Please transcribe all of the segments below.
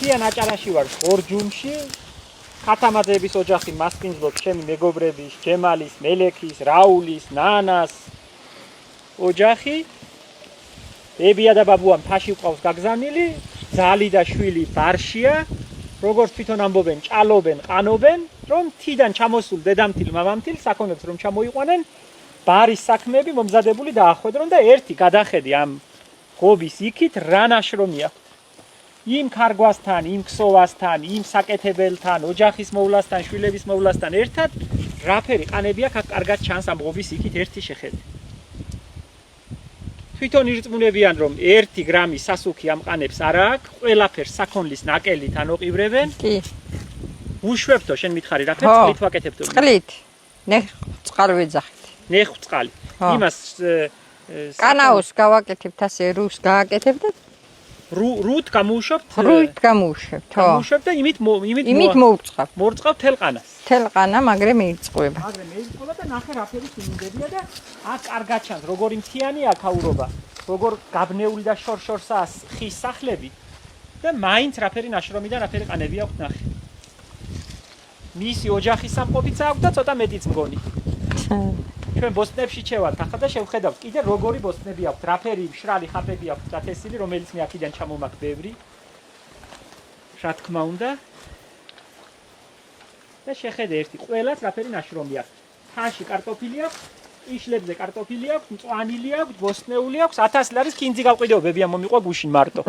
მთიან აჭარაში ვარ ორჯუმში. ქათამაძეების ოჯახი მასპინძლობს ჩემი მეგობრების, ჯემალის, მელექის, რაულის, ნანას ოჯახი. ებია და ბაბუა მთაში ყავს გაგზავნილი, ძალი და შვილი ბარშია. როგორც თვითონ ამბობენ, ჭალობენ, ყანობენ, რომ თიდან ჩამოსულ დედამთილ, მამამთილ საქონლებს რომ ჩამოიყვანენ, ბარის საქმეები მომზადებული დაახვედრონ და ერთი გადახედი ამ ღობის იქით რა ნაშრომი აქვს. იმ ქარგვასთან, იმ ქსოვასთან, იმ საკეთებელთან, ოჯახის მოვლასთან, შვილების მოვლასთან ერთად რაფერი ყანები აქვს, კარგად ჩანს ამ ღობის იქით ერთი შეხედე. თვითონ ირწმუნებიან, რომ 1 გრამი სასუქი ამ ყანებს არ აქვს, ყველაფერს საქონლის ნაკელით ანოყივრებენ. კი. უშვებთო, შენ მითხარი, რა თქმა წყლით ვაკეთებთო? წყლით. ნეხვწყალ ვეძახით. ნეხვწყალი. იმას კანაოს გავაკეთებთ ასე რუს გააკეთებთ? რუთ გამოუშვებთ? რუთ გამოუშვებთ, ხო. გამოუშვებთ და იმით მოვწყავ. მოვწყავ თელ ყანას. თელ ყანა, მაგრამ ირწყვება. მაგრამ მეირწყვება და ნახე რაფერი სიმინდებია და აქ კარგად ჩანს, როგორი მთიანი აქაურობა, როგორ გაბნეული და შორ-შორსაა ხის სახლები და მაინც რაფერი ნაშრომი და რაფერი ყანები აქვს ნახე. მისი ოჯახის სამყოფიც აქვს და ცოტა მეტიც მგონი. ჩვენ ბოსტნებში ჩევართ ახლა და შევხედავთ კიდე როგორი ბოსტნები აქვს, რაფერი მშრალი ხაფები აქვს დათესილი, რომელიც მე აქედან ჩამომაქვს ბევრი. რა თქმა უნდა. და შეხედე ერთი, ყველას რაფერი ნაშრომი აქვს. თაში კარტოფილი აქვს, იშლებზე კარტოფილი აქვს, მწვანილი აქვს, ბოსტნეული აქვს, 1000 ლარის კინძი გავყიდეობებია მომიყვა გუშინ მარტო.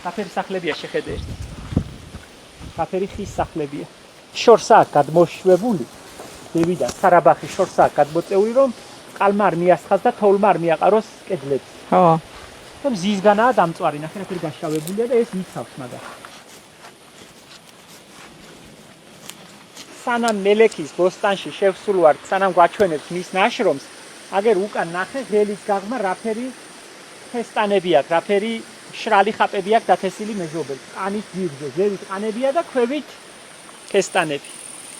რაფერი სახლებია შეხედე ერთი. რაფერი ხის სახლებია. შორსაა გადმოშვებული. დევიდან სარაბახის შორსაა გადმოწეული, რომ ყალმა არ მიასხას და თოვლმა არ მიაყაროს კედლებს. ხო. და მზისგანაა დამწვარი, ნახე რაფერი გაშავებულია და ეს მიცავს მაგას. სანამ მელექის ბოსტანში შევსულ ვარ, სანამ გვაჩვენებს მის ნაშრომს, აგერ უკან ნახე ღელის გაღმა რაფერი ფესტანები აქვს, რაფერი შრალი ხაპები აქვს დათესილი მეზობელს. ყანის ძირზე, ზევით ყანებია და ქვევით ფესტანები.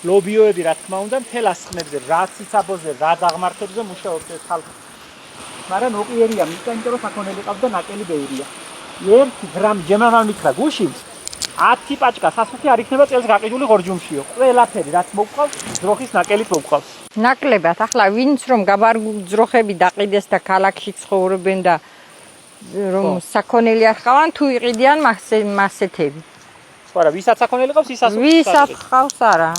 ლობიოები რა თქმა უნდა მთელ ასხნებზე, რა ციცაბოზე, რა დაღმართებზე მუშაობს ეს ხალხი. მაგრამ ნოყიერია, იმიტომ რომ საქონელი ყავს და ნაკელი ბევრია. 1 გრამ ჯემამა მითხრა გუშინ 10 პაჭკა სასუქი არ იქნება წელს გაყიდული ღორჯუმშიო. ყველაფერი რაც მოგყავს, ძროხის ნაკელით მოგყავს. ნაკლებად, ახლა ვინც რომ გაბარგულ ძროხები დაყიდეს და ქალაქში ცხოვრობენ და რომ საქონელი არ ხავან, თუ იყიდიან მასეთები. სხვა, ვისაც საქონელი ყავს, ის სასუქი. ვისაც ხავს არა.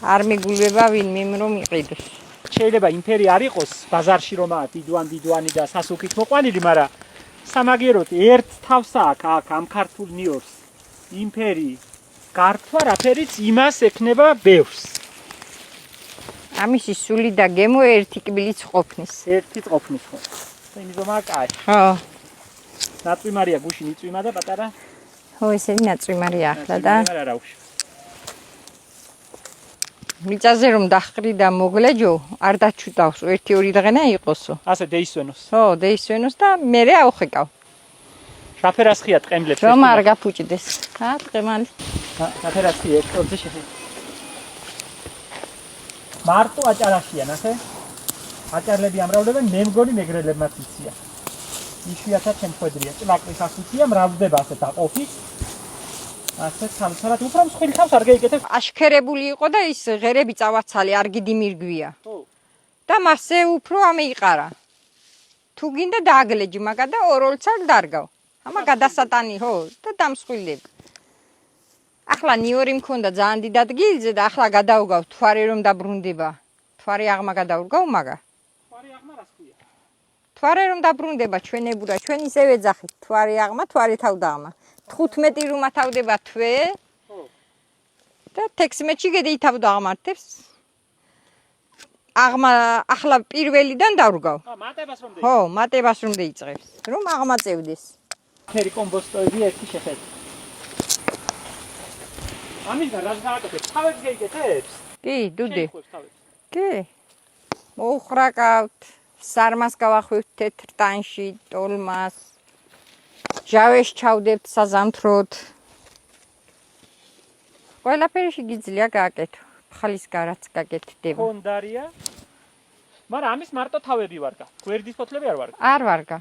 არ მიგულება ვინმე რომ იყიდოს. შეიძლება იმფერი არ იყოს ბაზარში რომაა დიდვანი და სასუქით მოყვანილი, მაგრამ სამაგიეროდ ერთ თავსა აქ ამ ქართულ ნიორს. იმფერი გართვა რაფერიც იმას ექნება ბევრს. ამისი სული და გემო ერთი კბილიც ყოფნის. ერთი ყოფნის ხო. და იმიზომა კაი. ხო. ნაწვიმარია გუშინ იწვიმა და პატარა. ხო, ესე ნაწვიმარია ახლა და. არა უშ. მიწაზე რომ დახრი და მოგლეჯო, არ დაჩუტავს, 1-2 დღენა იყოსო. ასე დაისვენოს. ხო, დაისვენოს და მერე აუხეკავ. რაფერასხია ტყემლებს. რომ არ გაფუჭდეს. ტყემალი. რაფერასხია ერთზე შეხედე. მარტო აჭარაშია, ნახე. აჭარლები ამრავლებენ, მე მგონი მეგრელებმაც იცია. იშვიათად შემთხვედრია. ჭლაკრის ასუქია, მრავლდება ასეთ აყოფით. ასე სამწარად უფრო მსხვილი თავს არ გაიკეთებ. აშქერებული იყო და ის ღერები წავაცალე, არ გიდი მირგვია. ხო. და მასე უფრო ამეიყარა. თუ გინდა დააგლეჯი მაგა და ოროლცალ დარგავ. ამა გადასატანი ხო და დამსხვილები. ახლა ნიორი მქონდა ძალიან დიდ ადგილზე და ახლა გადავგავ თვარი რომ დაბრუნდება. თვარი აღმა გადავგავ მაგა. თვარი აღმა რას ქვია? თვარი რომ დაბრუნდება ჩვენებურა, ჩვენ ისე ვეძახით. თვარი აღმა, თვარი თავდაღმა. 15 რომ ათავდება თვე. ხო. და 16-ში გედითავ დაღმართებს. აღმა ახლა პირველიდან დავრგავ. მატებას რომ ხო, მატებას რომ დაიწყებს. რომ აღმაწევდეს. ფერი კომბოსტოები ერთი შეხედე. ამისგან რას გააკეთებ? თავებს გაიკეთებს? კი, დუდი. კი. მოუხრაკავთ, სარმას გავახვევთ თეთრ ტანში, ტოლმას. ჟავეს ჩავდებთ საზამთროდ. ყველაფერი შეგიძლია გააკეთო. ხალის გარაც გაკეთდება. ხონდარია. მაგრამ ამის მარტო თავები ვარგა. გვერდის ფოთლები არ ვარგა. არ ვარგა.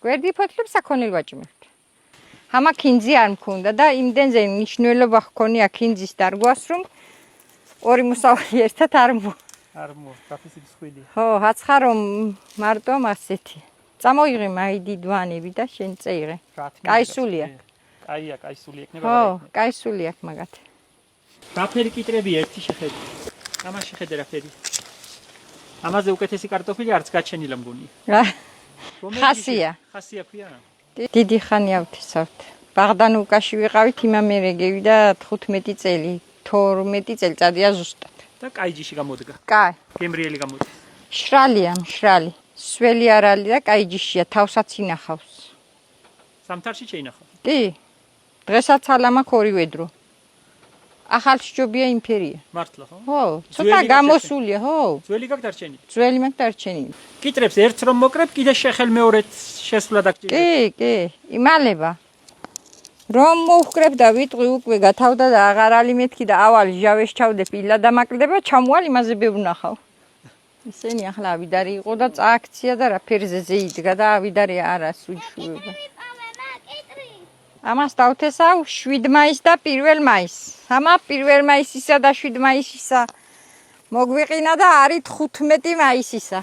გვერდი ფოთლებს საქონელ ვაჭიმებთ. ამა ქინძი არ მქონდა და იმდენზე მნიშვნელობა ჰქონია ქინძის დარგვას, რომ ორი მოსავალი ერთად არ გაფისის ხვილი. ხო, აცხა რომ მარტო ასეთი. წამოიღე მაი დიდვანები და შენ წეიღე. კაი სული აქვს. კაია, კაი სული ეკნება. ხო, კაი სული აქვს მაგათ. რაფერი კიტრები ერთი შეხედე. ამას შეხედე რაფერი. ამაზე უკეთესი კარტოფილი არც გაჩენილა მგონი. ხასია. ხასია ქვია. დიდი ხანია ვთესავთ. ბაღდანოვკაში ვიყავით იმამერე გევიდა 15 წელი, 12 წელიწადია ზუსტად. და კაი ჯიში გამოდგა. კაი. გემრიელი გამოდგა. შრალია, მშრალი. სველი არ არის და კაი ჯიშია, თავსაც ინახავს. სამთარში შეინახავ. კი. დღესაც ალამაკ ორივე დრო. ახალშობია იმფერია. მართლა ხო? ხო, ცოტა გამოსულია, ხო. ძველი გაქვს დარჩენილი. ძველი მაქვს დარჩენილი. კიტრებს ერთს რომ მოკრებ, კიდე შეხელ მეორეთ შესვლა დაგჭირდება. კი, იმალება. რომ მოვკრებ და ვიტყვი უკვე გათავდა და აღარ ალი მეთქი და ავალი ჟავეს ჩავდე პირა დამაკდება, ჩამოვალ იმაზე ბევრნახავ. ისენი ახლა ავიდარი იყო და წააქცია და რა ფერზე ზეიდგა და ავიდარი არას უჩუება. ამას დავთესავ 7 მაისს და 1 მაისს. ამა 1 მაისისა და 7 მაისისა მოგვიყინა და არის 15 მაისისა.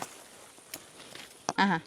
აჰა.